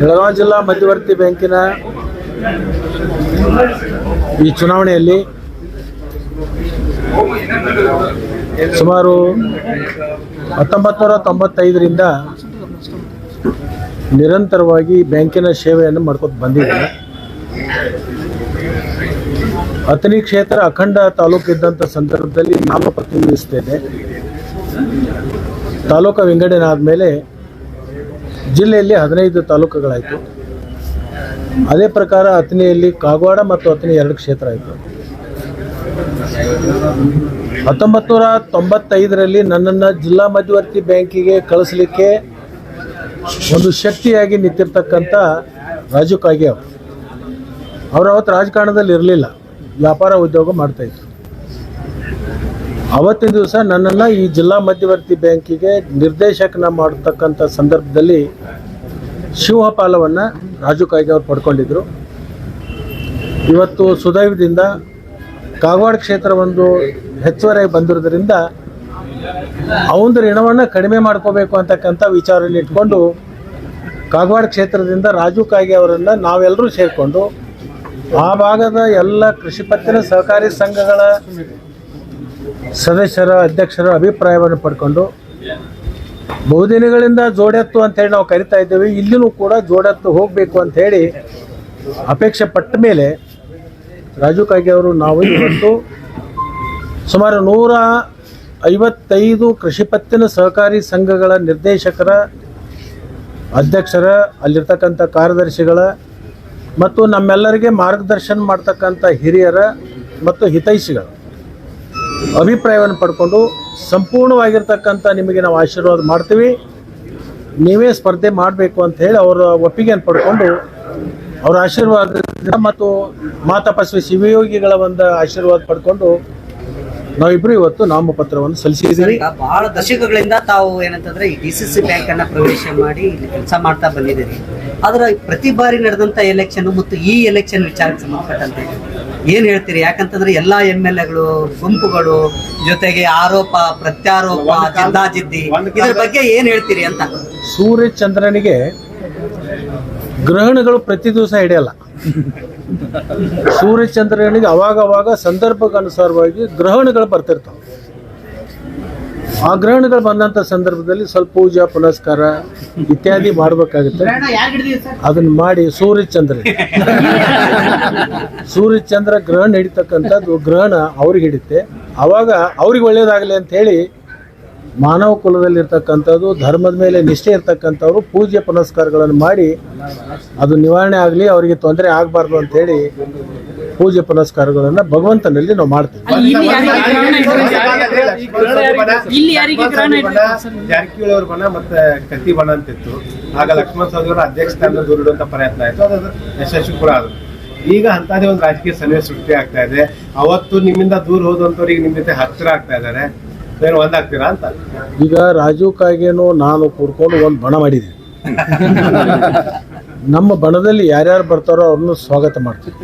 ಬೆಳಗಾವಿ ಜಿಲ್ಲಾ ಮಧ್ಯವರ್ತಿ ಬ್ಯಾಂಕಿನ ಈ ಚುನಾವಣೆಯಲ್ಲಿ ಸುಮಾರು 1995ರಿಂದ ನಿರಂತರವಾಗಿ ಬ್ಯಾಂಕಿನ ಸೇವೆಯನ್ನು ಮಾಡ್ಕೊಂಡು ಬಂದಿದ್ದಾರೆ. ಅಥಣಿ ಕ್ಷೇತ್ರ ಅಖಂಡ ತಾಲೂಕು ಇದ್ದಂಥ ಸಂದರ್ಭದಲ್ಲಿ ನಾನು ಪ್ರತಿನಿಧಿಸ್ತೇನೆ. ತಾಲೂಕು ವಿಂಗಡಣೆ ಆದಮೇಲೆ ಜಿಲ್ಲೆಯಲ್ಲಿ 15 ತಾಲೂಕುಗಳಾಯಿತು. ಅದೇ ಪ್ರಕಾರ ಅಥಣಿಯಲ್ಲಿ ಕಾಗವಾಡ ಮತ್ತು ಅಥಣಿ 2 ಕ್ಷೇತ್ರ ಆಯಿತು. 1995ರಲ್ಲಿ ನನ್ನನ್ನು ಜಿಲ್ಲಾ ಮಧ್ಯವರ್ತಿ ಬ್ಯಾಂಕಿಗೆ ಕಳಿಸ್ಲಿಕ್ಕೆ ಒಂದು ಶಕ್ತಿಯಾಗಿ ನಿಂತಿರ್ತಕ್ಕಂಥ ರಾಜು ಕಾಗೆ ಅವರು ಅವತ್ತು ರಾಜಕಾರಣದಲ್ಲಿ ಇರಲಿಲ್ಲ, ವ್ಯಾಪಾರ ಉದ್ಯೋಗ ಮಾಡ್ತಾಯಿದ್ರು. ಅವತ್ತಿನ ದಿವಸ ನನ್ನನ್ನು ಈ ಜಿಲ್ಲಾ ಮಧ್ಯವರ್ತಿ ಬ್ಯಾಂಕಿಗೆ ನಿರ್ದೇಶಕನ ಮಾಡತಕ್ಕಂಥ ಸಂದರ್ಭದಲ್ಲಿ ಸಿಂಹಪಾಲವನ್ನು ರಾಜು ಕಾಗೆ ಅವರು ಪಡ್ಕೊಂಡಿದ್ದರು. ಇವತ್ತು ಸುದೈವದಿಂದ ಕಾಗವಾಡ ಕ್ಷೇತ್ರ ಒಂದು ಹೆಚ್ಚುವರಿಯಾಗಿ ಬಂದಿರೋದ್ರಿಂದ ಅವನ ಋಣವನ್ನು ಕಡಿಮೆ ಮಾಡ್ಕೋಬೇಕು ಅಂತಕ್ಕಂಥ ವಿಚಾರವನ್ನು ಇಟ್ಕೊಂಡು ಕಾಗವಾಡ ಕ್ಷೇತ್ರದಿಂದ ರಾಜು ಕಾಗೆ ಅವರನ್ನು ನಾವೆಲ್ಲರೂ ಸೇರಿಕೊಂಡು ಆ ಭಾಗದ ಎಲ್ಲ ಕೃಷಿ ಪತ್ತಿನ ಸಹಕಾರಿ ಸಂಘಗಳ ಸದಸ್ಯರ ಅಧ್ಯಕ್ಷರ ಅಭಿಪ್ರಾಯವನ್ನು ಪಡ್ಕೊಂಡು ಬಹುದಿನಗಳಿಂದ ಜೋಡೆತ್ತು ಅಂತೇಳಿ ನಾವು ಕರಿತಾ ಇದ್ದೇವೆ. ಇಲ್ಲಿನೂ ಕೂಡ ಜೋಡೆತ್ತು ಹೋಗಬೇಕು ಅಂಥೇಳಿ ಅಪೇಕ್ಷೆ ಪಟ್ಟ ಮೇಲೆ ರಾಜು ಕಾಗೆ ಅವರು ನಾವು ಇವತ್ತು ಸುಮಾರು 155 ಕೃಷಿ ಪತ್ತಿನ ಸಹಕಾರಿ ಸಂಘಗಳ ನಿರ್ದೇಶಕರ, ಅಧ್ಯಕ್ಷರ, ಅಲ್ಲಿರ್ತಕ್ಕಂಥ ಕಾರ್ಯದರ್ಶಿಗಳ ಮತ್ತು ನಮ್ಮೆಲ್ಲರಿಗೆ ಮಾರ್ಗದರ್ಶನ ಮಾಡ್ತಕ್ಕಂಥ ಹಿರಿಯರ ಮತ್ತು ಹಿತೈಷಿಗಳ ಅಭಿಪ್ರಾಯವನ್ನು ಪಡ್ಕೊಂಡು ಸಂಪೂರ್ಣವಾಗಿರ್ತಕ್ಕಂಥ ನಿಮಗೆ ನಾವು ಆಶೀರ್ವಾದ ಮಾಡ್ತೀವಿ, ನೀವೇ ಸ್ಪರ್ಧೆ ಮಾಡಬೇಕು ಅಂತ ಹೇಳಿ ಅವರ ಒಪ್ಪಿಗೆಯನ್ನು ಪಡ್ಕೊಂಡು ಅವರ ಆಶೀರ್ವಾದ ಮತ್ತು ಮಾತಪಸ್ವಿ ಶಿವಯೋಗಿಗಳ ಒಂದು ಆಶೀರ್ವಾದ ಪಡ್ಕೊಂಡು ನಾವಿಬ್ಬರು ಇವತ್ತು ನಾಮಪತ್ರವನ್ನು ಸಲ್ಲಿಸಿದ್ದೀವಿ. ಬಹಳ ದಶಕಗಳಿಂದ ತಾವು ಏನಂತಂದ್ರೆ ಈ DCC ಬ್ಯಾಂಕ್ ಅನ್ನ ಪ್ರವೇಶ ಮಾಡಿ ಇಲ್ಲಿ ಕೆಲಸ ಮಾಡ್ತಾ ಬಂದಿದ್ದೀರಿ. ಆದ್ರೆ ಪ್ರತಿ ಬಾರಿ ನಡೆದಂತ ಎಲೆಕ್ಷನ್ ಮತ್ತು ಈ ಎಲೆಕ್ಷನ್ ವಿಚಾರಕ್ಕೆ ಸಂಬಂಧಪಟ್ಟಂತೆ ಏನ್ ಹೇಳ್ತೀರಿ? ಯಾಕಂತಂದ್ರೆ ಎಲ್ಲಾ MLAಗಳು, ಗುಂಪುಗಳು ಜೊತೆಗೆ ಆರೋಪ ಪ್ರತ್ಯಾರೋಪ, ಜಿದ್ದಾಜಿದ್ದಿ, ಇದ್ರ ಬಗ್ಗೆ ಏನ್ ಹೇಳ್ತೀರಿ ಅಂತ. ಸೂರ್ಯ ಚಂದ್ರನಿಗೆ ಗ್ರಹಣಗಳು ಪ್ರತಿ ದಿವಸ ಹಿಡಿಯಲ್ಲ. ಸೂರ್ಯ ಚಂದ್ರನಿಗೆ ಅವಾಗ ಸಂದರ್ಭಕ್ಕನುಸಾರವಾಗಿ ಗ್ರಹಣಗಳು ಬರ್ತಿರ್ತಾವೆ. ಆ ಗ್ರಹಣಗಳು ಬಂದಂಥ ಸಂದರ್ಭದಲ್ಲಿ ಸ್ವಲ್ಪ ಪೂಜಾ ಪುನಸ್ಕಾರ ಇತ್ಯಾದಿ ಮಾಡಬೇಕಾಗುತ್ತೆ. ಅದನ್ನ ಮಾಡಿ ಸೂರ್ಯಚಂದ್ರ ಗ್ರಹಣ ಹಿಡಿತಕ್ಕಂಥದ್ದು ಗ್ರಹಣ ಅವ್ರಿಗೆ ಹಿಡಿತೆ. ಅವಾಗ ಅವ್ರಿಗೆ ಒಳ್ಳೇದಾಗಲಿ ಅಂತ ಹೇಳಿ ಮಾನವ ಕುಲದಲ್ಲಿರ್ತಕ್ಕಂಥದ್ದು, ಧರ್ಮದ ಮೇಲೆ ನಿಷ್ಠೆ ಇರ್ತಕ್ಕಂಥವ್ರು ಪೂಜೆ ಪುನಸ್ಕಾರಗಳನ್ನು ಮಾಡಿ ಅದು ನಿವಾರಣೆ ಆಗಲಿ, ಅವರಿಗೆ ತೊಂದರೆ ಆಗಬಾರ್ದು ಅಂಥೇಳಿ ಪೂಜೆ ಪುನಸ್ಕಾರಗಳನ್ನು ಭಗವಂತನಲ್ಲಿ ನಾವು ಮಾಡ್ತೀವಿ. ಜಾರಕಿಹೊಳಿ ಅವ್ರ ಬಣ ಮತ್ತೆ ಕತ್ತಿ ಬಣ ಅಂತಿತ್ತು. ಆಗ ಲಕ್ಷ್ಮಣ ಸವದಿ ಅವರ ಅಧ್ಯಕ್ಷ ಸ್ಥಾನ ದೂರಿಡುವಂತ ಪ್ರಯತ್ನ ಆಯ್ತು, ಅದು ಯಶಸ್ವಿ ಕೂಡ ಆದ್ರು. ಈಗ ಅಂತದೇ ಒಂದು ರಾಜಕೀಯ ಸನ್ನಿವೇಶ ಸೃಷ್ಟಿ ಆಗ್ತಾ ಇದೆ. ಅವತ್ತು ನಿಮ್ಮಿಂದ ದೂರ ಹೋದಂತವ್ರಿಗೆ ನಿಮ್ಮ ಜೊತೆ ಹತ್ತಿರ ಆಗ್ತಾ ಇದ್ದಾರೆ, ಒಂದಾಗ್ತೀರಾ ಅಂತ. ಈಗ ರಾಜು ಕಾಗೇನು ನಾನು ಕೂಡ್ಕೊಂಡು ಒಂದು ಬಣ ಮಾಡಿದ್ದೀವಿ. ನಮ್ಮ ಬಣದಲ್ಲಿ ಯಾರ್ಯಾರು ಬರ್ತಾರೋ ಅವ್ರನ್ನ ಸ್ವಾಗತ ಮಾಡ್ತೀವಿ.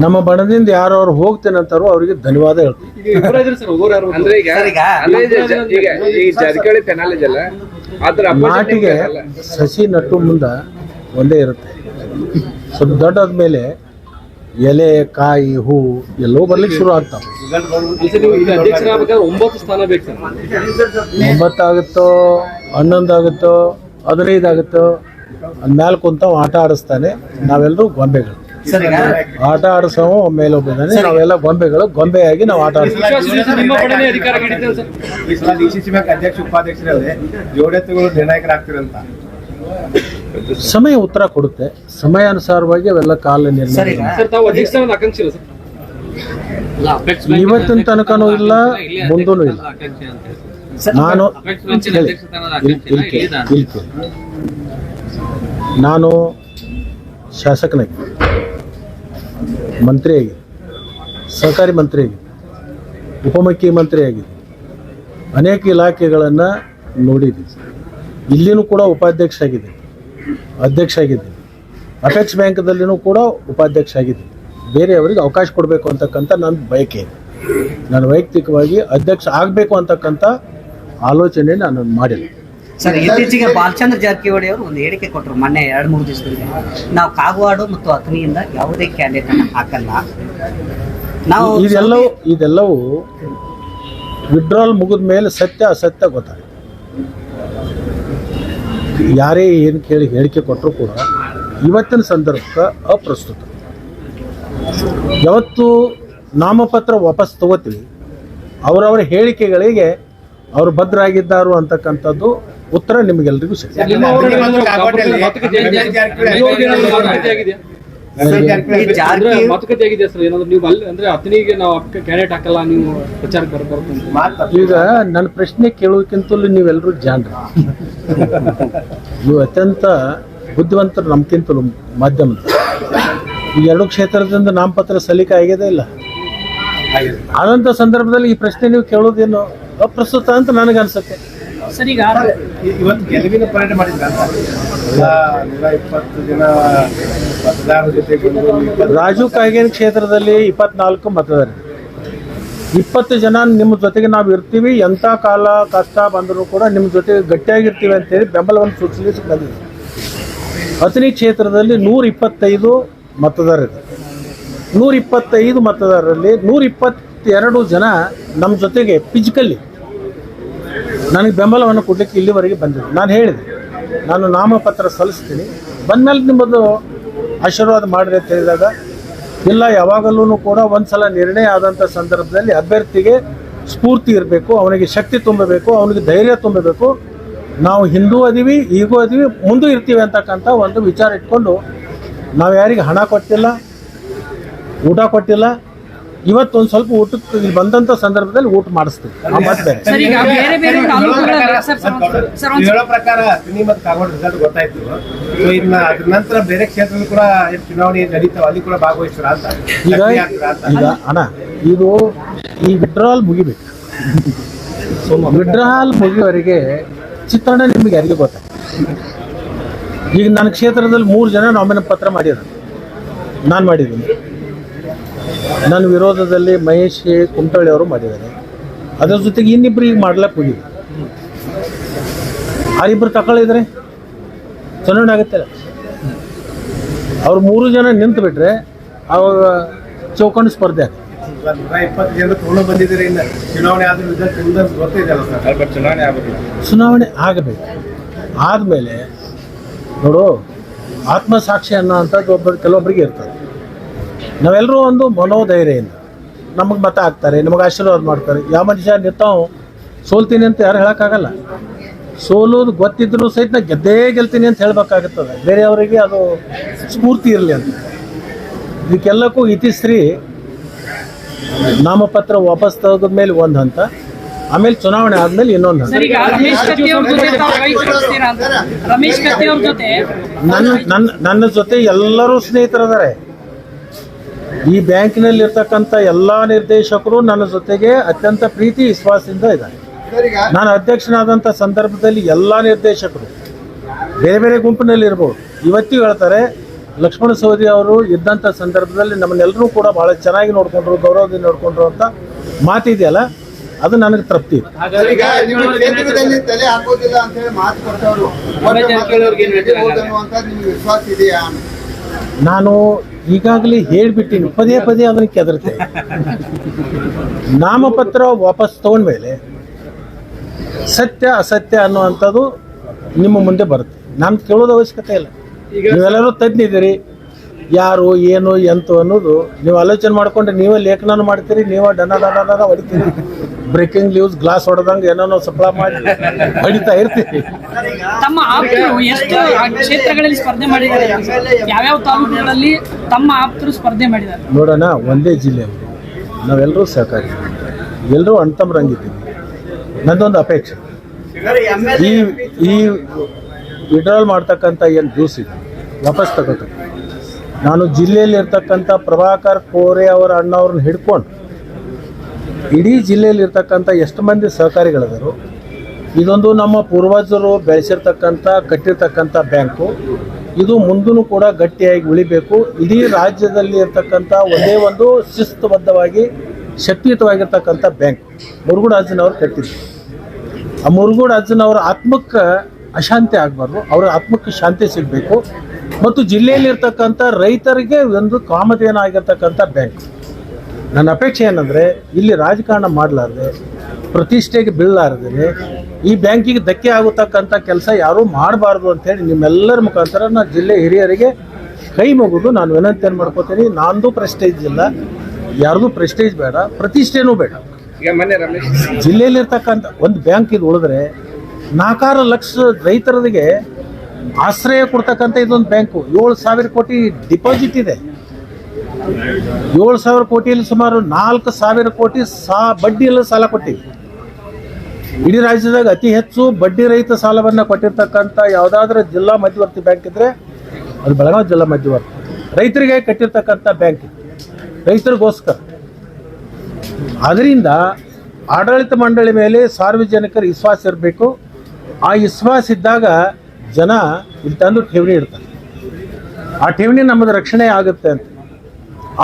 ನಮ್ಮ ಬಣದಿಂದ ಯಾರು ಹೋಗ್ತೇನೆ ಅಂತಾರೋ ಅವರಿಗೆ ಧನ್ಯವಾದ ಹೇಳ್ತೀವಿ. ನಾಟಿಗೆ ಸಸಿ ನಟ್ಟು ಮುಂದ ಒಂದೇ ಇರುತ್ತೆ. ಸ್ವಲ್ಪ ದೊಡ್ಡದ ಮೇಲೆ ಎಲೆ, ಕಾಯಿ, ಹೂ ಎಲ್ಲವೂ ಬರ್ಲಿಕ್ಕೆ ಶುರು ಆಗ್ತಾವೆ. 9 ಆಗುತ್ತೋ, 11 ಆಗುತ್ತೋ, 15 ಆಗುತ್ತೋ, ಅದ್ಮೇಲೆ ಕುಂತ ಆಟ ಆಡಿಸ್ತಾನೆ. ನಾವೆಲ್ಲರೂ ಗೊಂಬೆಗಳು, ಆಟ ಆಡಿಸೋ ಮೇಲೆ ಒಬ್ಬಿದ್ದಾನೆ. ನಾವೆಲ್ಲ ಗೊಂಬೆಯಾಗಿ ನಾವು ಆಟ ಆಡಿಸ್ತೀವಿ. DCC ಬ್ಯಾಂಕ್ ಅಧ್ಯಕ್ಷ ಉಪಾಧ್ಯಕ್ಷರಲ್ಲಿ ಜೋಡೆತ್ತುಗಳು ನಿರ್ಣಾಯಕರಾಗ್ತಿರಂತ ಸಮಯ ಉತ್ತರ ಕೊಡುತ್ತೆ. ಸಮಯಾನುಸಾರವಾಗಿ ಅವೆಲ್ಲ ಕಾಲ ನಿರ್ಣಯ. ಇವತ್ತಿನ ತನಕನೂ ಇಲ್ಲ, ಮುಂದೂ ಇಲ್ಲ. ನಾನು ಶಾಸಕನಾಗಿ, ಮಂತ್ರಿಯಾಗಿ, ಸಹಕಾರಿ ಮಂತ್ರಿಯಾಗಿ, ಉಪಮುಖ್ಯಮಂತ್ರಿಯಾಗಿ ಅನೇಕ ಇಲಾಖೆಗಳನ್ನು ನೋಡಿದ್ದೀನಿ. ಇಲ್ಲಿನೂ ಕೂಡ ಉಪಾಧ್ಯಕ್ಷ ಆಗಿದ್ದೀನಿ, ಅಧ್ಯಕ್ಷ ಆಗಿದ್ದೀನಿ. ಅಪೆಕ್ಸ್ ಬ್ಯಾಂಕ್ದಲ್ಲಿನೂ ಕೂಡ ಉಪಾಧ್ಯಕ್ಷ ಆಗಿದ್ದೀನಿ. ಬೇರೆಯವರಿಗೆ ಅವಕಾಶ ಕೊಡಬೇಕು ಅಂತಕ್ಕಂಥ ನನ್ನ ಬಯಕೆ ಇದೆ. ನಾನು ವೈಯಕ್ತಿಕವಾಗಿ ಅಧ್ಯಕ್ಷ ಆಗಬೇಕು ಅಂತಕ್ಕಂಥ ಆಲೋಚನೆ ನಾನು ಮಾಡಿಲ್ಲ. ಸರ್, ಇತ್ತೀಚೆಗೆ ಬಾಲಚಂದ್ರ ಜಾರಕಿಹೊಳಿ ಅವರು ಒಂದು ಹೇಳಿಕೆ ಕೊಟ್ಟರು ಮೊನ್ನೆ 2-3 ದಿವಸದಲ್ಲಿ. ನಾವು ಕಾಗವಾಡ ಮತ್ತು ಅಥಣಿಯಿಂದ ಯಾವುದೇ ಕ್ಯಾಂಡಿಡೇಟ್ ಅನ್ನು ಹಾಕಲ್ಲ. ನಾವು ಇದೆಲ್ಲವೂ ವಿಡ್ರಾಲ್ ಮುಗಿದ ಮೇಲೆ ಸತ್ಯ ಅಸತ್ಯ ಗೊತ್ತಾಗುತ್ತೆ. ಯಾರೇ ಏನು ಕೇಳಿ ಹೇಳಿಕೆ ಕೊಟ್ಟರು ಕೂಡ ಇವತ್ತಿನ ಸಂದರ್ಭಕ್ಕೆ ಅಪ್ರಸ್ತುತ. ಯಾವತ್ತು ನಾಮಪತ್ರ ವಾಪಸ್ ತಗೋತೀವಿ ಅವರವರ ಹೇಳಿಕೆಗಳಿಗೆ ಅವರು ಭದ್ರಾಗಿದ್ದಾರು ಅಂತಕ್ಕಂಥದ್ದು ಉತ್ತರ ನಿಮಗೆಲ್ಲರಿಗೂ ಸಿಗ್ತದೆ. ಮಾತುಕತೆ ಆಗಿದೆ ಸರ್, ಏನಾದ್ರು ನೀವು ಅಲ್ಲಿ ಅಂದ್ರೆ ಅಥಣಿಗೆ ನಾವು ಕ್ಯಾಂಡಿಡೇಟ್ ಹಾಕಲ್ಲ, ನೀವು ಪ್ರಚಾರಕ್ಕೆ ಬರ್ಬಾರ್ದು. ಈಗ ನನ್ನ ಪ್ರಶ್ನೆ ಕೇಳೋದಕ್ಕಿಂತಲೂ ನೀವೆಲ್ಲರೂ ಜಾಣರು, ನೀವು ಅತ್ಯಂತ ಬುದ್ಧಿವಂತರು ನಮ್ಗಿಂತಲೂ ಮಾಧ್ಯಮದ. ಈ 2 ಕ್ಷೇತ್ರದಿಂದ ನಾಮಪತ್ರ ಸಲ್ಲಿಕೆ ಆಗಿದೆ ಇಲ್ಲ, ಆದಂಥ ಸಂದರ್ಭದಲ್ಲಿ ಈ ಪ್ರಶ್ನೆ ನೀವು ಕೇಳೋದೇನು ಅಪ್ರಸ್ತುತ ಅಂತ ನನಗೆ ಅನ್ಸುತ್ತೆ. ಸರ್, ಈಗ ಇವತ್ತು ಗೆಲುವಿನ ಪರೇಡ್ ಮಾಡಿದ್ರ 120 ಜನ ಮತದಾರರ ಜೊತೆ ರಾಜು ಕಾಗೇರಿ ಕ್ಷೇತ್ರದಲ್ಲಿ 24 ಮತದಾರರು, 20 ಜನ ನಿಮ್ಮ ಜೊತೆಗೆ ನಾವು ಇರ್ತೀವಿ, ಎಂಥ ಕಾಲ ಕಷ್ಟ ಬಂದರೂ ಕೂಡ ನಿಮ್ಮ ಜೊತೆಗೆ ಗಟ್ಟಿಯಾಗಿರ್ತೀವಿ ಅಂತೇಳಿ ಬೆಂಬಲವನ್ನು ಸೂಚಿಸಲಿಕ್ಕೆ ಬಂದಿದೆ. ಅಥಣಿ ಕ್ಷೇತ್ರದಲ್ಲಿ 125 ಮತದಾರರು, 125 ಮತದಾರರಲ್ಲಿ 122 ಜನ ನಮ್ಮ ಜೊತೆಗೆ ಫಿಸಿಕಲಿ ನನಗೆ ಬೆಂಬಲವನ್ನು ಕೊಡಲಿಕ್ಕೆ ಇಲ್ಲಿವರೆಗೆ ಬಂದಿದೆ. ನಾನು ಹೇಳಿದೆ ನಾನು ನಾಮಪತ್ರ ಸಲ್ಲಿಸ್ತೀನಿ, ಬಂದಮೇಲೆ ನಿಮ್ಮದು ಆಶೀರ್ವಾದ ಮಾಡಿರಿ ಅಂತ ಹೇಳಿದಾಗ ಇಲ್ಲ, ಯಾವಾಗಲೂ ಕೂಡ ಒಂದು ಸಲ ನಿರ್ಣಯ ಆದಂಥ ಸಂದರ್ಭದಲ್ಲಿ ಅಭ್ಯರ್ಥಿಗೆ ಸ್ಫೂರ್ತಿ ಇರಬೇಕು, ಅವನಿಗೆ ಶಕ್ತಿ ತುಂಬಬೇಕು, ಅವನಿಗೆ ಧೈರ್ಯ ತುಂಬಬೇಕು. ನಾವು ಹಿಂದೂ ಅದೀವಿ, ಈಗೂ ಅದೀವಿ, ಮುಂದೂ ಇರ್ತೀವಿ ಅಂತಕ್ಕಂಥ ಒಂದು ವಿಚಾರ ಇಟ್ಕೊಂಡು ನಾವು ಯಾರಿಗೆ ಹಣ ಕೊಟ್ಟಿಲ್ಲ, ಊಟ ಕೊಟ್ಟಿಲ್ಲ. ಇವತ್ತೊಂದು ಸ್ವಲ್ಪ ಊಟಕ್ಕೆ ಇಲ್ಲಿ ಬಂದಂಥ ಸಂದರ್ಭದಲ್ಲಿ ಊಟ ಮಾಡಿಸ್ತೀವಿ. ಹೇಳೋ ಪ್ರಕಾರ ಅಥಣಿ ಮತ್ತು ಕಾಗವಾಡ ರಿಸಲ್ಟ್ ಗೊತ್ತಾಯ್ತು. ಸೊ ಇನ್ನ ಅದ್ರ ನಂತರ ಬೇರೆ ಕ್ಷೇತ್ರದಲ್ಲಿ ಕೂಡ ಚುನಾವಣೆ ನಡೀತಾವ, ಅಲ್ಲಿ ಕೂಡ ಭಾಗವಹಿಸ್ತಾರ ಅಂತ ಈಗ ಅಣ್ಣ, ಇದು ಈ ವಿಡ್ರಾಲ್ ಮುಗಿಬೇಕು. ವಿಡ್ರಾಲ್ ಮುಗಿಯುವವರೆಗೆ ಚಿತ್ರಣ ನಿಮಗೆ ಯಾರಿಗೆ ಗೊತ್ತಾಯ್ತು. ಈಗ ನನ್ನ ಕ್ಷೇತ್ರದಲ್ಲಿ 3 ಜನ ನಾಮಿನೇಷನ್ ಪತ್ರ ಮಾಡಿದ್ದಾರೆ, ನಾನು ಮಾಡಿದ್ದೀನಿ. ನನ್ನ ವಿರೋಧದಲ್ಲಿ ಮಹೇಶ್ ಕುಮಟಳ್ಳಿ ಅವರು ಮಾಡಿದ್ದಾರೆ. ಅದರ ಜೊತೆಗೆ ಇನ್ನಿಬ್ರು ಈಗ ಮಾಡ್ಲಕ್ಕೆ ಹೋಗಿದ್ರು. ಆರಿಬ್ಬರು ತಗೊಳ್ಳಿದ್ರೆ ಚುನಾವಣೆ ಆಗುತ್ತಲ್ಲ. ಅವ್ರು 3 ಜನ ನಿಂತು ಬಿಟ್ರೆ ಅವಾಗ ಚೌಕಂಡು ಸ್ಪರ್ಧೆ ಆಗುತ್ತೆ. 120 ಜನ ತಗೊಂಡು ಬಂದಿದ್ದೀರಿ, ಇನ್ನು ಚುನಾವಣೆ ಆದ್ರೆ ರಿಸಲ್ಟ್ ಗೊತ್ತಿದೆಯಲ್ಲ ಸರ್, ಚುನಾವಣೆ ಆಗೋದಿಲ್ಲ. ಚುನಾವಣೆ ಆಗಬೇಕು. ಆದಮೇಲೆ ನೋಡು, ಆತ್ಮಸಾಕ್ಷಿ ಅನ್ನೋ ಅಂಥದ್ದು ಕೆಲವೊಬ್ಬರಿಗೆ ಇರ್ತದೆ. ನಾವೆಲ್ಲರೂ ಒಂದು ಮನೋಧೈರ್ಯದಿಂದ ನಮಗೆ ಮತ ಹಾಕ್ತಾರೆ, ನಮಗೆ ಆಶೀರ್ವಾದ ಮಾಡ್ತಾರೆ. ಯಾವ ಮನುಷ್ಯ ನಿಂತಾವು ಸೋಲ್ತೀನಿ ಅಂತ ಯಾರು ಹೇಳೋಕ್ಕಾಗಲ್ಲ. ಸೋಲೋದು ಗೊತ್ತಿದ್ರು ಸಹಿತ ನಾ ಗೆಲ್ತೀನಿ ಅಂತ ಹೇಳಬೇಕಾಗುತ್ತದೆ, ಬೇರೆಯವರಿಗೆ ಅದು ಸ್ಫೂರ್ತಿ ಇರಲಿ ಅಂತ. ಇದಕ್ಕೆಲ್ಲಕ್ಕೂ ಇತಿಶ್ರೀ ನಾಮಪತ್ರ ವಾಪಸ್ ತೆಗೆದ ಮೇಲೆ ಒಂದು ಹಂತ, ಆಮೇಲೆ ಚುನಾವಣೆ ಆದ್ಮೇಲೆ ಇನ್ನೊಂದು ಹಂತ. ನನ್ನ ಜೊತೆ ಎಲ್ಲರೂ ಸ್ನೇಹಿತರಿದ್ದಾರೆ. ಈ ಬ್ಯಾಂಕಿನಲ್ಲಿ ಇರ್ತಕ್ಕಂಥ ಎಲ್ಲ ನಿರ್ದೇಶಕರು ನನ್ನ ಜೊತೆಗೆ ಅತ್ಯಂತ ಪ್ರೀತಿ ವಿಶ್ವಾಸದಿಂದ ಇದ್ದಾರೆ. ನಾನು ಅಧ್ಯಕ್ಷನಾದಂಥ ಸಂದರ್ಭದಲ್ಲಿ ಎಲ್ಲ ನಿರ್ದೇಶಕರು ಬೇರೆ ಬೇರೆ ಗುಂಪಿನಲ್ಲಿ ಇರ್ಬೋದು, ಇವತ್ತಿಗೂ ಹೇಳ್ತಾರೆ ಲಕ್ಷ್ಮಣ ಸವದಿ ಅವರು ಇದ್ದಂಥ ಸಂದರ್ಭದಲ್ಲಿ ನಮ್ಮನ್ನೆಲ್ಲರೂ ಕೂಡ ಭಾಳ ಚೆನ್ನಾಗಿ ನೋಡಿಕೊಂಡ್ರು, ಗೌರವದಿಂದ ನೋಡಿಕೊಂಡ್ರು ಅಂತ ಮಾತಿದೆಯಲ್ಲ, ಅದು ನನಗೆ ತೃಪ್ತಿ ಇದೆ. ನಾನು ಈಗಾಗಲೇ ಹೇಳಿಬಿಟ್ಟಿನಿ, ಪದೇ ಪದೇ ಅದನ್ನು ಕೆದರ್ತೆ. ನಾಮಪತ್ರ ವಾಪಸ್ ತಗೊಂಡ್ಮೇಲೆ ಸತ್ಯ ಅಸತ್ಯ ಅನ್ನುವಂಥದ್ದು ನಿಮ್ಮ ಮುಂದೆ ಬರುತ್ತೆ. ನಾನು ಕೇಳೋದು ಅವಶ್ಯಕತೆ ಇಲ್ಲ. ನೀವೆಲ್ಲರೂ ತಜ್ಞಿದ್ದೀರಿ, ಯಾರು ಏನು ಎಂತು ಅನ್ನೋದು ನೀವು ಆಲೋಚನೆ ಮಾಡಿಕೊಂಡ್ರೆ ನೀವೇ ಲೇಖನ ಮಾಡ್ತೀರಿ, ನೀವೇ ಡನ ಹೊಡಿತೀರಿ. ಬ್ರೇಕಿಂಗ್ ನ್ಯೂಸ್ ಗ್ಲಾಸ್ ಹೊಡೆದಂಗೆ ಏನೋ ಸಪ್ಲೈ ಮಾಡಿ ಹೊಡಿತಾ ಇರ್ತೀರಿ. ತಮ್ಮ ಆಪ್ತರು ಎಷ್ಟು ಕ್ಷೇತ್ರಗಳಲ್ಲಿ ಸ್ಪರ್ಧೆ ಮಾಡಿದ್ದಾರೆ, ಯಾವ್ಯಾವ ತಾಲೂಕುಗಳಲ್ಲಿ ತಮ್ಮ ಆಪ್ತರು ಸ್ಪರ್ಧೆ ಮಾಡಿದ್ದಾರೆ? ನೋಡೋಣ, ಒಂದೇ ಜಿಲ್ಲೆಯವರು ನಾವೆಲ್ಲರೂ ಸಹಕಾರಿ, ಎಲ್ಲರೂ ಅಣ್ತಮ್ಮರಂಗಿದ್ದೀವಿ. ನಂದೊಂದು ಅಪೇಕ್ಷೆ, ಈ ವಿಡ್ರಾಲ್ ಮಾಡ್ತಕ್ಕಂಥ ಏನು ಜ್ಯೂಸ್ ಇದೆ ವಾಪಸ್ ತಗೋತಾರೆ. ನಾನು ಜಿಲ್ಲೆಯಲ್ಲಿ ಇರ್ತಕ್ಕಂಥ ಪ್ರಭಾಕರ್ ಕೋರೆ ಅವರ ಅಣ್ಣವ್ರನ್ನ ಹಿಡ್ಕೊಂಡು ಇಡೀ ಜಿಲ್ಲೆಯಲ್ಲಿ ಇರ್ತಕ್ಕಂಥ ಎಷ್ಟು ಮಂದಿ ಸಹಕಾರಿಗಳಿದರು, ಇದೊಂದು ನಮ್ಮ ಪೂರ್ವಜರು ಬೆಳೆಸಿರ್ತಕ್ಕಂಥ ಕಟ್ಟಿರ್ತಕ್ಕಂಥ ಬ್ಯಾಂಕು, ಇದು ಮುಂದೂ ಕೂಡ ಗಟ್ಟಿಯಾಗಿ ಉಳಿಬೇಕು. ಇಡೀ ರಾಜ್ಯದಲ್ಲಿ ಇರ್ತಕ್ಕಂಥ ಒಂದೇ ಒಂದು ಶಿಸ್ತುಬದ್ಧವಾಗಿ ಶಕ್ತಿಯುತವಾಗಿರ್ತಕ್ಕಂಥ ಬ್ಯಾಂಕ್ ಮುರುಘರಾಜನವರು ಕಟ್ಟಿದ್ರು. ಆ ಮುರುಗೋಡು ಅಜ್ಜನವರ ಆತ್ಮಕ್ಕೆ ಅಶಾಂತಿ ಆಗಬಾರ್ದು, ಅವರ ಆತ್ಮಕ್ಕೆ ಶಾಂತಿ ಸಿಗಬೇಕು. ಮತ್ತು ಜಿಲ್ಲೆಯಲ್ಲಿರ್ತಕ್ಕಂಥ ರೈತರಿಗೆ ಒಂದು ಕಾಮಧೇನ ಆಗಿರ್ತಕ್ಕಂಥ ಬ್ಯಾಂಕ್. ನನ್ನ ಅಪೇಕ್ಷೆ ಏನಂದರೆ ಇಲ್ಲಿ ರಾಜಕಾರಣ ಮಾಡಲಾರ್ದೆ, ಪ್ರತಿಷ್ಠೆಗೆ ಬೀಳಲಾರ್ದೇ ಈ ಬ್ಯಾಂಕಿಗೆ ಧಕ್ಕೆ ಆಗತಕ್ಕಂಥ ಕೆಲಸ ಯಾರೂ ಮಾಡಬಾರ್ದು ಅಂಥೇಳಿ ನಿಮ್ಮೆಲ್ಲರ ಮುಖಾಂತರ ನಾನು ಜಿಲ್ಲೆ ಹಿರಿಯರಿಗೆ ಕೈ ಮುಗಿದು ನಾನು ವಿನಂತಿಯನ್ನು ಮಾಡ್ಕೋತೀನಿ. ನಂದು ಪ್ರೆಸ್ಟೇಜ್ ಇಲ್ಲ, ಯಾರ್ದು ಪ್ರೆಸ್ಟೇಜ್ ಬೇಡ, ಪ್ರತಿಷ್ಠೆನೂ ಬೇಡ. ಜಿಲ್ಲೆಯಲ್ಲಿರ್ತಕ್ಕಂಥ ಒಂದು ಬ್ಯಾಂಕ್ ಇದು ಉಳಿದ್ರೆ 4 ಲಕ್ಷ ರೈತರಿಗೆ ಆಶ್ರಯ ಕೊಡ್ತಕ್ಕಂಥ ಇದೊಂದು ಬ್ಯಾಂಕು. 7,000 ಕೋಟಿ ಡಿಪಾಸಿಟ್ ಇದೆ. 7,000 ಕೋಟಿಯಲ್ಲಿ ಸುಮಾರು 4,000 ಕೋಟಿ ಬಡ್ಡಿಯಲ್ಲ ಸಾಲ ಕೊಟ್ಟಿವಿ. ಇಡೀ ರಾಜ್ಯದಾಗ ಅತಿ ಹೆಚ್ಚು ಬಡ್ಡಿ ರಹಿತ ಸಾಲವನ್ನು ಕೊಟ್ಟಿರ್ತಕ್ಕಂಥ ಯಾವುದಾದ್ರೂ ಜಿಲ್ಲಾ ಮಧ್ಯವರ್ತಿ ಬ್ಯಾಂಕ್ ಇದ್ದರೆ ಅದು ಬೆಳಗಾವಿ ಜಿಲ್ಲಾ ಮಧ್ಯವರ್ತಿ. ರೈತರಿಗೆ ಕಟ್ಟಿರ್ತಕ್ಕಂಥ ಬ್ಯಾಂಕ್ ಇದು, ರೈತರಿಗೋಸ್ಕರ. ಅದರಿಂದ ಆಡಳಿತ ಮಂಡಳಿ ಮೇಲೆ ಸಾರ್ವಜನಿಕರ ವಿಶ್ವಾಸ ಇರಬೇಕು. ಆ ವಿಶ್ವಾಸ ಇದ್ದಾಗ ಜನ ಇಲ್ಲಿ ತಂದು ಠೇವಣಿ ಇಡ್ತಾರೆ. ಆ ಠೇವಣಿ ನಮ್ಮದು ರಕ್ಷಣೆ ಆಗುತ್ತೆ ಅಂತ.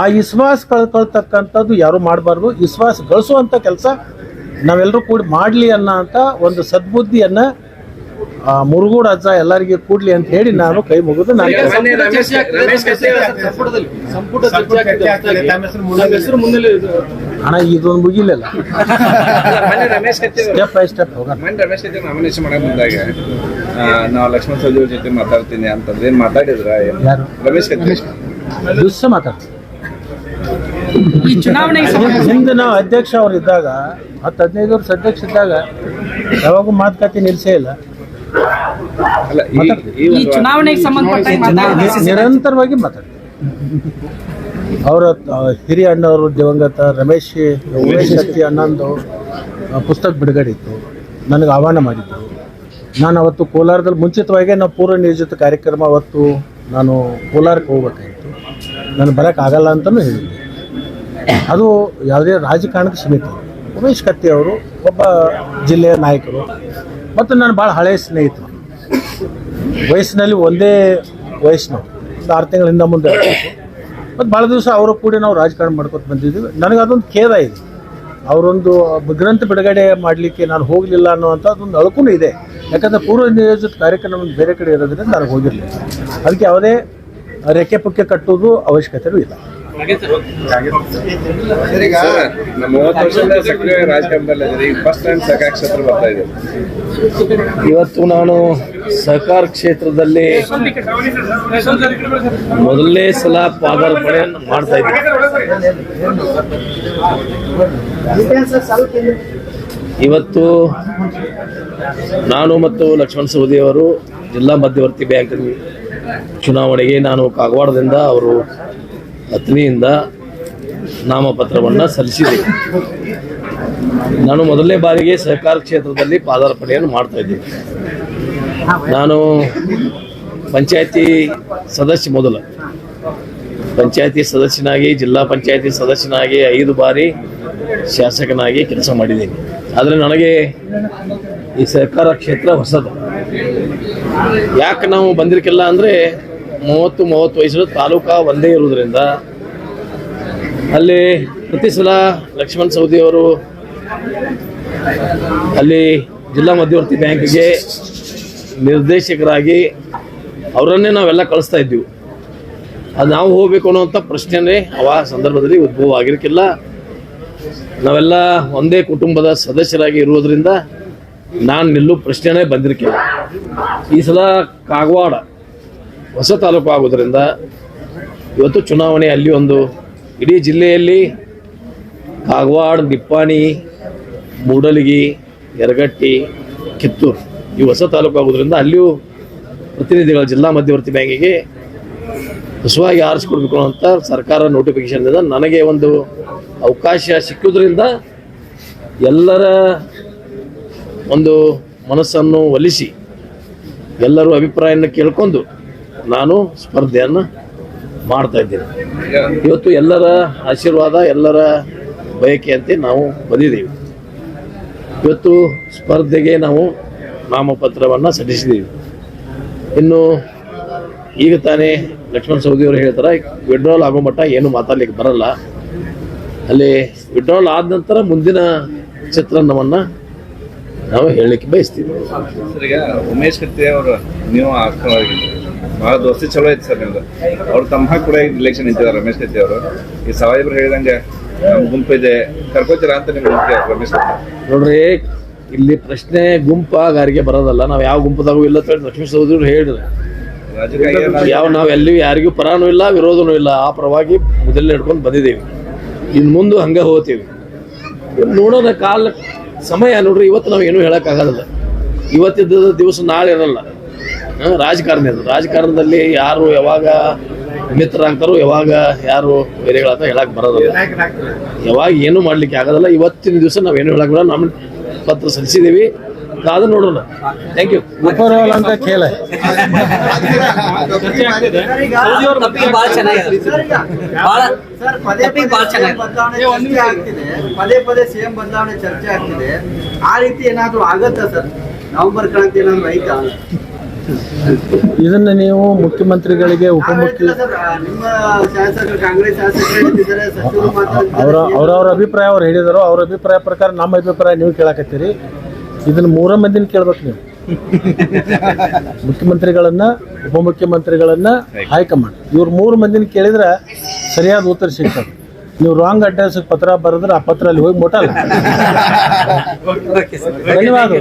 ಆ ವಿಶ್ವಾಸ ಕಳ್ಕೊಳ್ತಕ್ಕಂಥದ್ದು ಯಾರು ಮಾಡಬಾರ್ದು. ವಿಶ್ವಾಸ ಗಳಿಸುವಂಥ ಕೆಲಸ ನಾವೆಲ್ಲರೂ ಕೂಡ ಮಾಡಲಿ ಅನ್ನೋಂಥ ಒಂದು ಸದ್ಬುದ್ಧಿಯನ್ನು ಮುರುಗೋಡು ಅಜ್ಜ ಎಲ್ಲರಿಗೆ ಕೂಡಲಿ ಅಂತ ಹೇಳಿ ನಾನು ಕೈ ಮುಗಿದು ನಾನು ಹಣ ಇದೊಂದು ಮುಗಿಲಿಲ್ಲ. ಸ್ಟೆಪ್ ಬೈ ಸ್ಟೆಪ್ ಹೋಗೋಣ. ನಾಮಿನೇಷನ್ ಮಾಡಕ್ ಬಂದಾಗ ನಾವು ಲಕ್ಷ್ಮಣ ಸವದಿ ಅವ್ರ ಜೊತೆ ಮಾತಾಡ್ತೀನಿ ಅಂತಂದ್ರೆ ಏನ್ ಮಾತಾಡಿದ್ರ? ಯಾರು? ರಮೇಶ್ ಕತ್ತಿ ದಿವಸ ಮಾತಾಡ್ತೀವಿ. ಈ ಚುನಾವಣೆಗೆ ಹಿಂದೆ ನಾವು ಅಧ್ಯಕ್ಷ ಅವ್ರು ಇದ್ದಾಗ 10-15 ವರ್ಷ ಅಧ್ಯಕ್ಷ ಇದ್ದಾಗ ಯಾವಾಗೂ ಮಾತುಕತೆ ನಿಲ್ಸೇ ಇಲ್ಲ. ಅಲ್ಲ, ಈ ಚುನಾವಣೆಗೆ ಸಂಬಂಧಪಟ್ಟ ನಿರಂತರವಾಗಿ ಮಾತಾಡ್ತೀವಿ. ಅವರ ಹಿರಿಯ ಅಣ್ಣವರು ದಿವಂಗತ ಉಮೇಶ್ ಕತ್ತಿ ಅಣ್ಣಂದು ಪುಸ್ತಕ ಬಿಡುಗಡೆ ಇತ್ತು, ನನಗೆ ಆಹ್ವಾನ ಮಾಡಿದ್ರು. ನಾನು ಅವತ್ತು ಕೋಲಾರದಲ್ಲಿ ಮುಂಚಿತವಾಗಿ ನಾವು ಪೂರ್ವ ನಿಯೋಜಿತ ಕಾರ್ಯಕ್ರಮ ಅವತ್ತು ನಾನು ಕೋಲಾರಕ್ಕೆ ಹೋಗ್ಬೇಕಾಗಿತ್ತು. ನಾನು ಬರೋಕ್ಕಾಗಲ್ಲ ಅಂತಲೂ ಹೇಳಿದ್ದೆ. ಅದು ಯಾವುದೇ ರಾಜಕಾರಣಕ್ಕೆ ಸೀಮಿತ. ಉಮೇಶ್ ಕತ್ತಿ ಅವರು ಒಬ್ಬ ಜಿಲ್ಲೆಯ ನಾಯಕರು ಮತ್ತು ನಾನು ಭಾಳ ಹಳೆಯ ಸ್ನೇಹಿತರು. ವಯಸ್ಸಿನಲ್ಲಿ ಒಂದೇ ವಯಸ್ಸಿನವರು, 6 ತಿಂಗಳ ಹಿಂದೆ ಮುಂದೆ ಮತ್ತು ಭಾಳ ದಿವಸ ಅವರು ಕೂಡ ನಾವು ರಾಜಕಾರಣ ಮಾಡ್ಕೊತ ಬಂದಿದ್ದೀವಿ. ನನಗೆ ಅದೊಂದು ಖೇದ ಇದೆ. ಅವರೊಂದು ಗ್ರಂಥ ಬಿಡುಗಡೆ ಮಾಡಲಿಕ್ಕೆ ನಾನು ಹೋಗಲಿಲ್ಲ ಅನ್ನೋವಂಥದ್ದೊಂದು ಅಳಕೂ ಇದೆ. ಯಾಕಂದರೆ ಪೂರ್ವ ನಿಯೋಜಿತ ಕಾರ್ಯಕ್ರಮ ಬೇರೆ ಕಡೆ ಇರೋದ್ರಿಂದ ನನಗೆ ಹೋಗಿರಲಿಲ್ಲ. ಅದಕ್ಕೆ ಯಾವುದೇ ರೆಕ್ಕೆ ಪುಕ್ಕೆ ಕಟ್ಟೋದು ಅವಶ್ಯಕತೆಯೂ ಇಲ್ಲ. ನಮ್ಮ 30 ವರ್ಷದ ಸಕ್ರಿಯ ರಾಜಕಾರಣದಲ್ಲಿ ಫಸ್ಟ್ ಟೈಮ್ ಸಹಕಾರ ಕ್ಷೇತ್ರ ಬರ್ತಾ ಇದೆ. ಇವತ್ತು ನಾನು ಸಹಕಾರ ಕ್ಷೇತ್ರದಲ್ಲಿ ಮೊದಲನೇ ಸಲ ಪಾದಾರ್ಪಣೆಯನ್ನು ಮಾಡ್ತಾ ಇದ್ದೀನಿ. ಇವತ್ತು ನಾನು ಮತ್ತು ಲಕ್ಷ್ಮಣ ಸವದಿ ಅವರು ಜಿಲ್ಲಾ ಮಧ್ಯವರ್ತಿ ಬ್ಯಾಂಕ್ ಚುನಾವಣೆಗೆ ನಾನು ಕಾಗವಾಡದಿಂದ, ಅವರು ಅಥಣಿಯಿಂದ ನಾಮಪತ್ರವನ್ನು ಸಲ್ಲಿಸಿದೆ. ನಾನು ಮೊದಲನೇ ಬಾರಿಗೆ ಸಹಕಾರ ಕ್ಷೇತ್ರದಲ್ಲಿ ಪಾದಾರ್ಪಣೆಯನ್ನು ಮಾಡ್ತಾ ಇದ್ದೀನಿ. ನಾನು ಪಂಚಾಯತಿ ಸದಸ್ಯ, ಮೊದಲು ಪಂಚಾಯತಿ ಸದಸ್ಯನಾಗಿ, ಜಿಲ್ಲಾ ಪಂಚಾಯತಿ ಸದಸ್ಯನಾಗಿ 5 ಬಾರಿ ಶಾಸಕನಾಗಿ ಕೆಲಸ ಮಾಡಿದ್ದೀನಿ. ಆದರೆ ನನಗೆ ಈ ಸಹಕಾರ ಕ್ಷೇತ್ರ ಹೊಸದು. ಯಾಕೆ ನಾವು ಬಂದಿರಕ್ಕಿಲ್ಲ ಅಂದರೆ 30 ವಯಸ್ಸು ತಾಲೂಕಾ ಒಂದೇ ಇರೋದ್ರಿಂದ ಅಲ್ಲಿ ಪ್ರತಿ ಸಲ ಲಕ್ಷ್ಮಣ ಸವದಿ ಅವರು ಅಲ್ಲಿ ಜಿಲ್ಲಾ ಮಧ್ಯವರ್ತಿ ಬ್ಯಾಂಕ್ಗೆ ನಿರ್ದೇಶಕರಾಗಿ ಅವರನ್ನೇ ನಾವೆಲ್ಲ ಕಳಿಸ್ತಾ ಇದ್ದೀವಿ. ಅದು ನಾವು ಹೋಗಬೇಕು ಅನ್ನೋಂಥ ಪ್ರಶ್ನೆನೇ ಆ ಸಂದರ್ಭದಲ್ಲಿ ಉದ್ಭವ ಆಗಿರಕ್ಕಿಲ್ಲ. ನಾವೆಲ್ಲ ಒಂದೇ ಕುಟುಂಬದ ಸದಸ್ಯರಾಗಿ ಇರುವುದರಿಂದ ನಾನು ನಿಲ್ಲೂ ಪ್ರಶ್ನೆನೇ ಬಂದಿರಕ್ಕಿಲ್ಲ. ಈ ಸಲ ಕಾಗವಾಡ ಹೊಸ ತಾಲೂಕು ಆಗೋದ್ರಿಂದ ಇವತ್ತು ಚುನಾವಣೆ ಅಲ್ಲಿ ಒಂದು ಇಡೀ ಜಿಲ್ಲೆಯಲ್ಲಿ ಕಾಗವಾಡ, ನಿಪ್ಪಾಣಿ, ಮೂಡಲಗಿ, ಯರಗಟ್ಟಿ, ಕಿತ್ತೂರು ಈ ಹೊಸ ತಾಲೂಕು ಆಗೋದ್ರಿಂದ ಅಲ್ಲಿಯೂ ಪ್ರತಿನಿಧಿಗಳ ಜಿಲ್ಲಾ ಮಧ್ಯವರ್ತಿ ಬ್ಯಾಂಕಿಗೆ ಹೊಸವಾಗಿ ಆರಿಸ್ಕೊಡ್ಬೇಕು ಅಂತ ಸರ್ಕಾರ ನೋಟಿಫಿಕೇಶನ್ನಿಂದ ನನಗೆ ಒಂದು ಅವಕಾಶ ಸಿಕ್ಕೋದ್ರಿಂದ ಎಲ್ಲರ ಒಂದು ಮನಸ್ಸನ್ನು ಒಲಿಸಿ ಎಲ್ಲರೂ ಅಭಿಪ್ರಾಯವನ್ನು ಕೇಳ್ಕೊಂಡು ನಾನು ಸ್ಪರ್ಧೆಯನ್ನು ಮಾಡ್ತಾ ಇದ್ದೇನೆ. ಇವತ್ತು ಎಲ್ಲರ ಆಶೀರ್ವಾದ, ಎಲ್ಲರ ಬಯಕೆಯಂತೆ ನಾವು ಬಂದಿದ್ದೀವಿ. ಇವತ್ತು ಸ್ಪರ್ಧೆಗೆ ನಾವು ನಾಮಪತ್ರವನ್ನು ಸಲ್ಲಿಸಿದ್ದೀವಿ. ಇನ್ನು ಈಗ ತಾನೇ ಲಕ್ಷ್ಮಣ ಸವದಿ ಅವರು ಹೇಳ್ತಾರೆ ವಿಡ್ರಾಲ್ ಆಗೋ ಮಟ್ಟ ಏನು ಮಾತಾಡ್ಲಿಕ್ಕೆ ಬರಲ್ಲ. ಅಲ್ಲಿ ವಿಡ್ರಾಲ್ ಆದ ನಂತರ ಮುಂದಿನ ಚಿತ್ರಣವನ್ನು ನಾವು ಹೇಳಲಿಕ್ಕೆ ಬಯಸ್ತೀವಿ. ಸರ್, ಈಗ ಉಮೇಶ್ ಕತ್ತಿ ಅವರು ನೀವು ಬಹಳ ದೋಸ್ತಿ ಚಲೋ ಐತಿ ಸರ್ ನಿಮ್ದು. ಅವ್ರು ತಮ್ಮ ಕೂಡ ಇಲೆಕ್ಷನ್ ನಿಂತಿದ್ದಾರೆ ರಮೇಶ್ ಕತ್ತಿ ಅವರು. ಈ ಸಾಹೇಬ್ರು ಹೇಳಿದಂಗೆ ಗುಂಪಿದೆ ಕರ್ಕೋತೀರಾ ಅಂತ ನಿಮ್ಗೆ ರಮೇಶ್ ಕತ್ತಿ ನೋಡ್ರಿ, ಇಲ್ಲಿ ಪ್ರಶ್ನೆ ಗುಂಪಾಗಾರಿಗೆ ಬರೋದಲ್ಲ. ನಾವು ಯಾವ ಗುಂಪದಾಗೂ ಇಲ್ಲ ಅಂತ ಹೇಳಿ ಲಕ್ಷ್ಮೀ ಸಹೋದರರು ಹೇಳಿದ್ರು. ಯಾವ ನಾವು ಎಲ್ಲಿ ಯಾರಿಗೂ ಪರಾನೂ ಇಲ್ಲ ವಿರೋಧನೂ ಇಲ್ಲ. ಆ ಪರವಾಗಿ ಮೊದಲೇ ಹಿಡ್ಕೊಂಡು ಬಂದಿದ್ದೇವೆ. ಇನ್ನು ಮುಂದೆ ಹಂಗೆ ಹೋಗ್ತೀವಿ. ನೋಡೋಣ, ಕಾಲ ಸಮಯ ನೋಡ್ರಿ. ಇವತ್ತು ನಾವು ಏನೂ ಹೇಳೋಕ್ಕಾಗೋದಿಲ್ಲ. ಇವತ್ತಿದ್ದ ದಿವಸ ನಾಳೆ ಇರಲ್ಲ. ರಾಜಕಾರಣ ಅದು. ರಾಜಕಾರಣದಲ್ಲಿ ಯಾರು ಯಾವಾಗ ಮಿತ್ರರಾಗ್ತಾರೋ, ಯಾವಾಗ ಯಾರು ವೈರಿಗಳಾಗ್ತಾರೋ ಹೇಳಕ್ ಬರೋದಿಲ್ಲ. ಯಾವಾಗ ಏನು ಮಾಡ್ಲಿಕ್ಕೆ ಆಗೋದಿಲ್ಲ. ಇವತ್ತಿನ ದಿವಸ ನಾವೇನು ಹೇಳಕ್ ಬರೋಲ್ಲ. ನಮ್ಮ ಪತ್ರ ಸಲ್ಲಿಸಿದ್ದೀವಿ, ಕಾದು ನೋಡೋಣ. Thank you. ಓವರಾಲ್ ಅಂತ ಕೇಳ ತಪ್ಪಿಗೆ ಭಾಳ ಚೆನ್ನಾಗಿದೆ. ಪದೇ ಪದೇ ಸಿಎಂ ಬದಲಾವಣೆ ಚರ್ಚೆ ಆಗ್ತಿದೆ. ಆ ರೀತಿ ಏನಾದ್ರು ಆಗತ್ತಾ ಸರ್? ನವೆಂಬರ್ ಕ್ರಾಂತಿ ಏನಾದ್ರು ಐತಾ? ಇದನ್ನ ನೀವು ಮುಖ್ಯಮಂತ್ರಿಗಳಿಗೆ ಉಪಮುಖ್ಯ ನಿಮ್ಮ ಶಾಸಕರು, ಕಾಂಗ್ರೆಸ್ ಶಾಸಕರು ಹೇಳಿದ್ದಾರೆ, ಸಚಿವರು ಮಾತಾಡ್ತಿದ್ದಾರೆ. ಅವ್ರವ್ರ ಅಭಿಪ್ರಾಯ ಅವ್ರು ಹೇಳಿದಾರೋ, ಅವ್ರ ಅಭಿಪ್ರಾಯ ಪ್ರಕಾರ ನಮ್ಮ ಅಭಿಪ್ರಾಯ ನೀವು ಕೇಳಕತ್ತೀರಿ. ಇದನ್ನ 3 ಮಂದಿನ ಕೇಳ್ಬೇಕು ನೀವು. ಮುಖ್ಯಮಂತ್ರಿಗಳನ್ನ, ಉಪಮುಖ್ಯಮಂತ್ರಿಗಳನ್ನ, ಹೈಕಮಾಂಡ್, ಇವ್ರು 3 ಮಂದಿನ ಕೇಳಿದ್ರೆ ಸರಿಯಾದ ಉತ್ತರ ಸಿಗ್ತದೆ. ನೀವು ರಾಂಗ್ ಅಡ್ರೆಸ್ ಪತ್ರ ಬರೆದ್ರೆ ಆ ಪತ್ರ ಅಲ್ಲಿ ಹೋಗಿ ಮುಟ್ಟಲ್ಲ. ಧನ್ಯವಾದ.